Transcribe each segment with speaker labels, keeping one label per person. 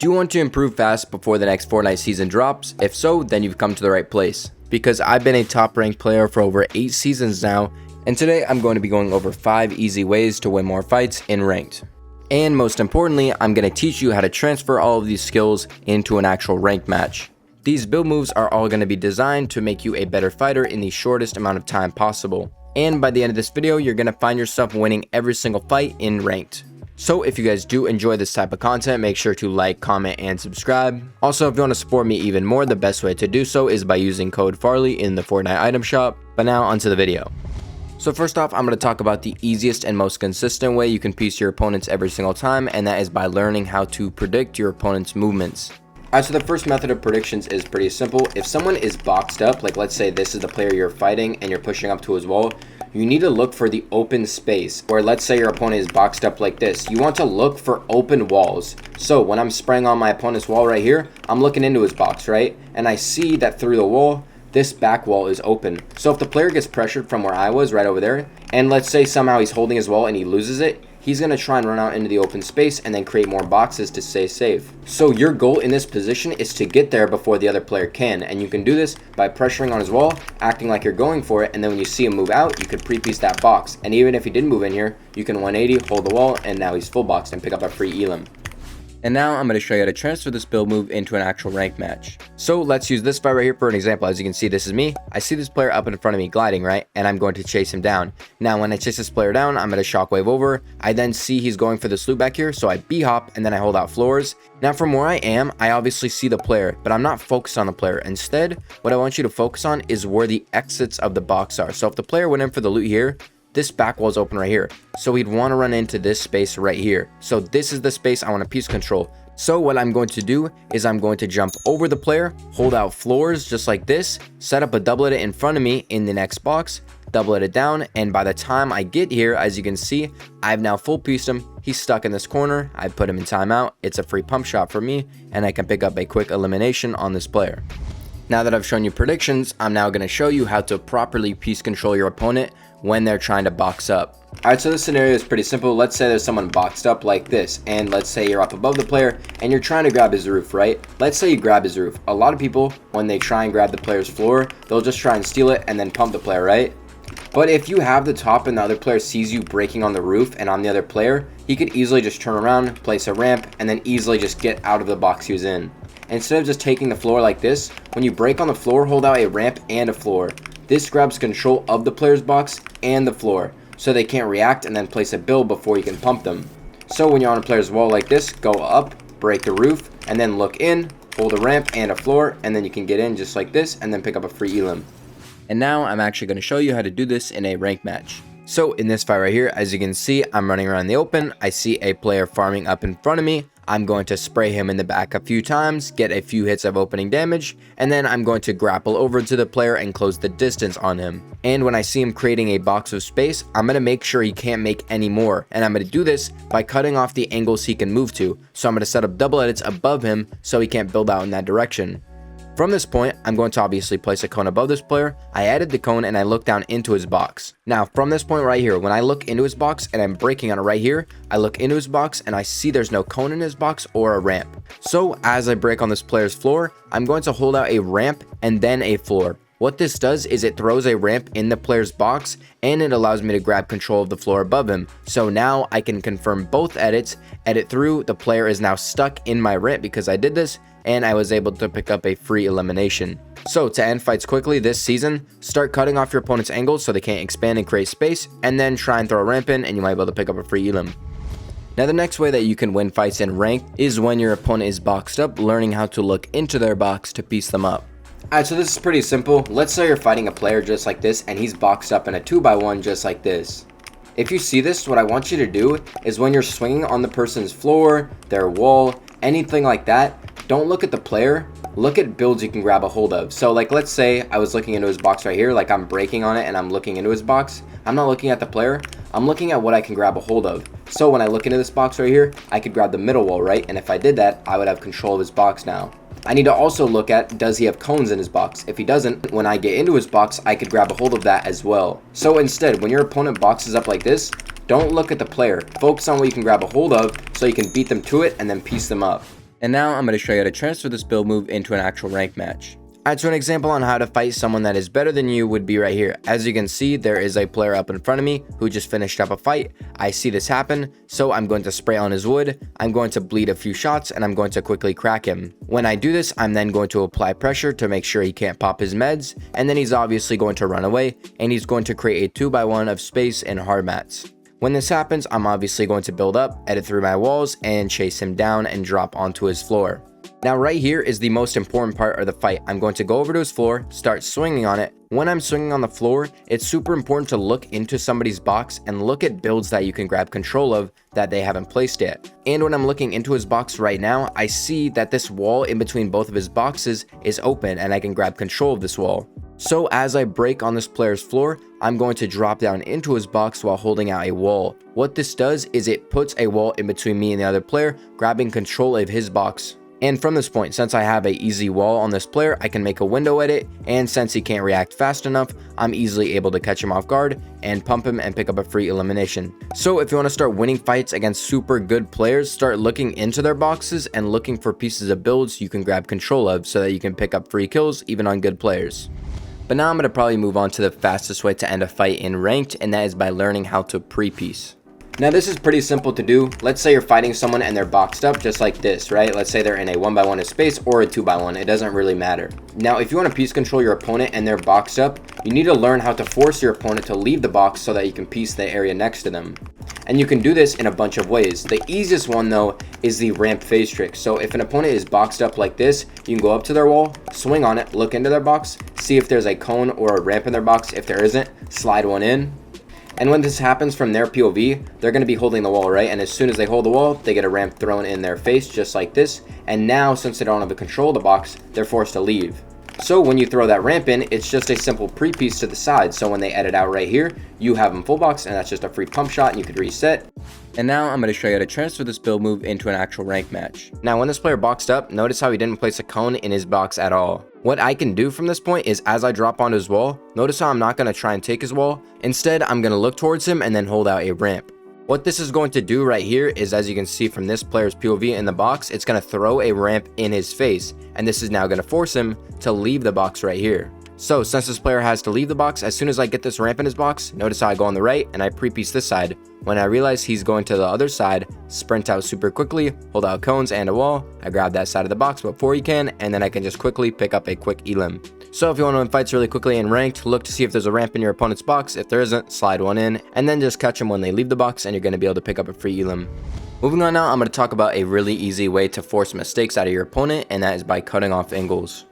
Speaker 1: Do you want to improve fast before the next Fortnite season drops? If so, then you've come to the right place, because I've been a top ranked player for over 8 seasons now, and today I'm going to be going over 5 easy ways to win more fights in ranked. And most importantly, I'm going to teach you how to transfer all of these skills into an actual ranked match. These build moves are all going to be designed to make you a better fighter in the shortest amount of time possible. And by the end of this video, you're going to find yourself winning every single fight in ranked. So if you guys do enjoy this type of content, make sure to like, comment, and subscribe. Also, if you want to support me even more, the best way to do so is by using code Farley in the Fortnite item shop. But now onto the video. So first off, I'm going to talk about the easiest and most consistent way you can piece your opponents every single time, and that is by learning how to predict your opponent's movements. Alright, so the first method of predictions is pretty simple. If someone is boxed up, like let's say this is the player you're fighting and you're pushing up to his wall, you need to look for the open space. Or let's say your opponent is boxed up like this. You want to look for open walls. So when I'm spraying on my opponent's wall right here, I'm looking into his box, right? And I see that through the wall, this back wall is open. So if the player gets pressured from where I was right over there, and let's say somehow he's holding his wall and he loses it, he's going to try and run out into the open space and then create more boxes to stay safe. So your goal in this position is to get there before the other player can, and you can do this by pressuring on his wall, acting like you're going for it, and then when you see him move out, you could pre-piece that box. And even if he didn't move in here, you can 180, hold the wall, and now he's full boxed and pick up a free elim. And now I'm going to show you how to transfer this build move into an actual ranked match. So let's use this fight right here for an example. As you can see, this is me. I see this player up in front of me gliding, right? And I'm going to chase him down. Now, when I chase this player down, I'm going to shockwave over. I then see he's going for this loop back here, so I B-hop and then I hold out floors. Now, from where I am, I obviously see the player, but I'm not focused on the player. Instead, what I want you to focus on is where the exits of the box are. So if the player went in for the loot here, this back wall is open right here, so he'd want to run into this space right here. So this is the space I want to piece control. So what I'm going to do is I'm going to jump over the player, hold out floors just like this, set up a double edit in front of me in the next box, double edit down, and by the time I get here, as you can see, I've now full pieced him. He's stuck in this corner. I put him in timeout. It's a free pump shot for me, and I can pick up a quick elimination on this player. Now that I've shown you predictions, I'm now going to show you how to properly piece control your opponent when they're trying to box up. Alright, so this scenario is pretty simple. Let's say there's someone boxed up like this, and let's say you're up above the player and you're trying to grab his roof, right? Let's say you grab his roof. A lot of people, when they try and grab the player's floor, they'll just try and steal it and then pump the player, right? But if you have the top and the other player sees you breaking on the roof and on the other player, he could easily just turn around, place a ramp, and then easily just get out of the box he was in. Instead of just taking the floor like this, when you break on the floor, hold out a ramp and a floor. This grabs control of the player's box and the floor, so they can't react and then place a build before you can pump them. So when you're on a player's wall like this, go up, break the roof, and then look in, hold a ramp and a floor, and then you can get in just like this and then pick up a free elim. And now I'm actually going to show you how to do this in a ranked match. So in this fight right here, as you can see, I'm running around the open. I see a player farming up in front of me. I'm going to spray him in the back a few times, get a few hits of opening damage, and then I'm going to grapple over to the player and close the distance on him. And when I see him creating a box of space, I'm going to make sure he can't make any more. And I'm going to do this by cutting off the angles he can move to. So I'm going to set up double edits above him so he can't build out in that direction. From this point, I'm going to obviously place a cone above this player. I added the cone and I look down into his box. Now, from this point right here, when I look into his box and I'm breaking on it right here, I look into his box and I see there's no cone in his box or a ramp. So as I break on this player's floor, I'm going to hold out a ramp and then a floor. What this does is it throws a ramp in the player's box and it allows me to grab control of the floor above him. So now I can confirm both edits, edit through, the player is now stuck in my ramp because I did this, and I was able to pick up a free elimination. So to end fights quickly this season, start cutting off your opponent's angles so they can't expand and create space, and then try and throw a ramp in and you might be able to pick up a free elim. Now the next way that you can win fights in ranked is when your opponent is boxed up, learning how to look into their box to piece them up. Alright, so this is pretty simple. Let's say you're fighting a player just like this and he's boxed up in a 2x1 just like this. If you see this, what I want you to do is when you're swinging on the person's floor, their wall, anything like that, don't look at the player, look at builds you can grab a hold of. So like let's say I was looking into his box right here, like I'm breaking on it and I'm looking into his box. I'm not looking at the player, I'm looking at what I can grab a hold of. So when I look into this box right here, I could grab the middle wall, right? And if I did that, I would have control of his box now. I need to also look at, does he have cones in his box? If he doesn't, when I get into his box, I could grab a hold of that as well. So instead, when your opponent boxes up like this, don't look at the player. Focus on what you can grab a hold of so you can beat them to it and then piece them up. And now I'm going to show you how to transfer this build move into an actual rank match. Alright, so an example on how to fight someone that is better than you would be right here. As you can see, there is a player up in front of me who just finished up a fight. I see this happen, so I'm going to spray on his wood, I'm going to bleed a few shots, and I'm going to quickly crack him. When I do this, I'm then going to apply pressure to make sure he can't pop his meds, and then he's obviously going to run away, and he's going to create a 2x1 of space and hard mats. When this happens, I'm obviously going to build up, edit through my walls, and chase him down and drop onto his floor. Now right here is the most important part of the fight. I'm going to go over to his floor, start swinging on it. When I'm swinging on the floor, it's super important to look into somebody's box and look at builds that you can grab control of that they haven't placed yet. And when I'm looking into his box right now, I see that this wall in between both of his boxes is open and I can grab control of this wall. So as I break on this player's floor, I'm going to drop down into his box while holding out a wall. What this does is it puts a wall in between me and the other player, grabbing control of his box. And from this point, since I have an easy wall on this player, I can make a window edit, and since he can't react fast enough, I'm easily able to catch him off guard and pump him and pick up a free elimination. So if you want to start winning fights against super good players, start looking into their boxes and looking for pieces of builds you can grab control of so that you can pick up free kills even on good players. But now I'm going to probably move on to the fastest way to end a fight in ranked, and that is by learning how to pre-piece. Now this is pretty simple to do. Let's say you're fighting someone and they're boxed up just like this, right? Let's say they're in a 1x1 of space or a 2x1. It doesn't really matter. Now if you want to piece control your opponent and they're boxed up, you need to learn how to force your opponent to leave the box so that you can piece the area next to them. And you can do this in a bunch of ways. The easiest one though is the ramp phase trick. So if an opponent is boxed up like this, you can go up to their wall, swing on it, look into their box, see if there's a cone or a ramp in their box. If there isn't, slide one in. And when this happens from their POV, they're going to be holding the wall, right? And as soon as they hold the wall, they get a ramp thrown in their face just like this. And now, since they don't have the control of the box, they're forced to leave. So when you throw that ramp in, it's just a simple pre-piece to the side. So when they edit out right here, you have them full box, and that's just a free pump shot, and you could reset. And now I'm going to show you how to transfer this build move into an actual rank match. Now when this player boxed up, notice how he didn't place a cone in his box at all. What I can do from this point is as I drop onto his wall, notice how I'm not going to try and take his wall. Instead, I'm going to look towards him and then hold out a ramp. What this is going to do right here is, as you can see from this player's POV in the box, it's going to throw a ramp in his face. And this is now going to force him to leave the box right here. So since this player has to leave the box, as soon as I get this ramp in his box, notice how I go on the right and I pre-piece this side. When I realize he's going to the other side, sprint out super quickly, hold out cones and a wall, I grab that side of the box before he can, and then I can just quickly pick up a quick elim. So if you want to win fights really quickly in ranked, look to see if there's a ramp in your opponent's box. If there isn't, slide one in, and then just catch them when they leave the box, and you're going to be able to pick up a free elim. Moving on now, I'm going to talk about a really easy way to force mistakes out of your opponent, and that is by cutting off angles.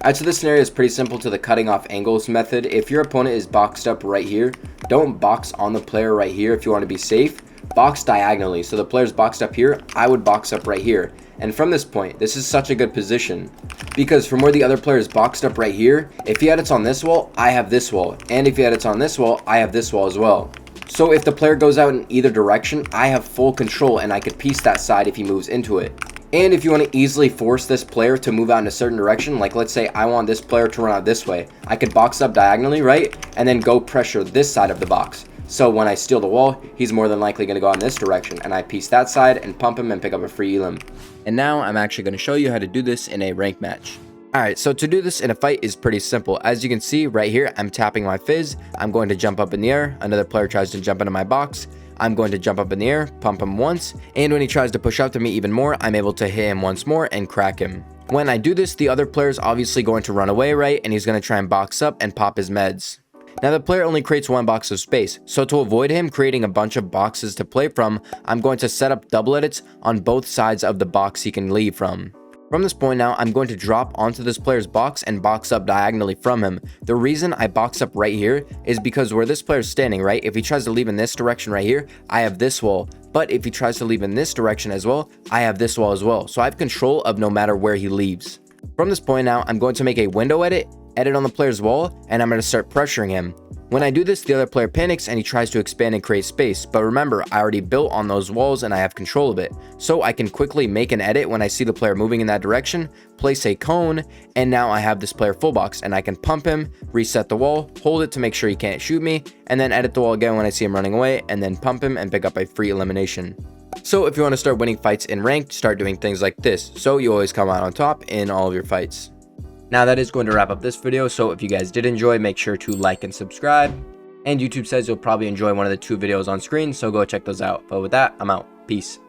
Speaker 1: Alright, so this scenario is pretty simple to the cutting off angles method. If your opponent is boxed up right here, don't box on the player right here if you want to be safe. Box diagonally. So the player's boxed up here, I would box up right here. And from this point, this is such a good position. Because from where the other player is boxed up right here, if he edits on this wall, I have this wall. And if he edits on this wall, I have this wall as well. So if the player goes out in either direction, I have full control and I could piece that side if he moves into it. And if you want to easily force this player to move out in a certain direction, like let's say I want this player to run out this way, I could box up diagonally, right? And then go pressure this side of the box. So when I steal the wall, he's more than likely going to go in this direction, and I piece that side and pump him and pick up a free elim. And now I'm actually going to show you how to do this in a rank match. Alright, so to do this in a fight is pretty simple. As you can see right here, I'm tapping my fizz, I'm going to jump up in the air, another player tries to jump into my box, I'm going to jump up in the air, pump him once, and when he tries to push up to me even more, I'm able to hit him once more and crack him. When I do this, the other player is obviously going to run away, right? And he's going to try and box up and pop his meds. Now the player only creates one box of space, so to avoid him creating a bunch of boxes to play from, I'm going to set up double edits on both sides of the box he can leave from. From this point now, I'm going to drop onto this player's box and box up diagonally from him. The reason I box up right here is because where this player is standing, right, if he tries to leave in this direction right here, I have this wall. But if he tries to leave in this direction as well, I have this wall as well. So I have control of no matter where he leaves. From this point now, I'm going to make a window edit on the player's wall, and I'm going to start pressuring him. When I do this, the other player panics and he tries to expand and create space, but remember, I already built on those walls and I have control of it. So I can quickly make an edit when I see the player moving in that direction, place a cone, and now I have this player full box, and I can pump him, reset the wall, hold it to make sure he can't shoot me, and then edit the wall again when I see him running away, and then pump him and pick up a free elimination. So if you want to start winning fights in ranked, start doing things like this, so you always come out on top in all of your fights. Now that is going to wrap up this video, so if you guys did enjoy, make sure to like and subscribe. And YouTube says you'll probably enjoy one of the 2 videos on screen, so go check those out. But with that, I'm out. Peace.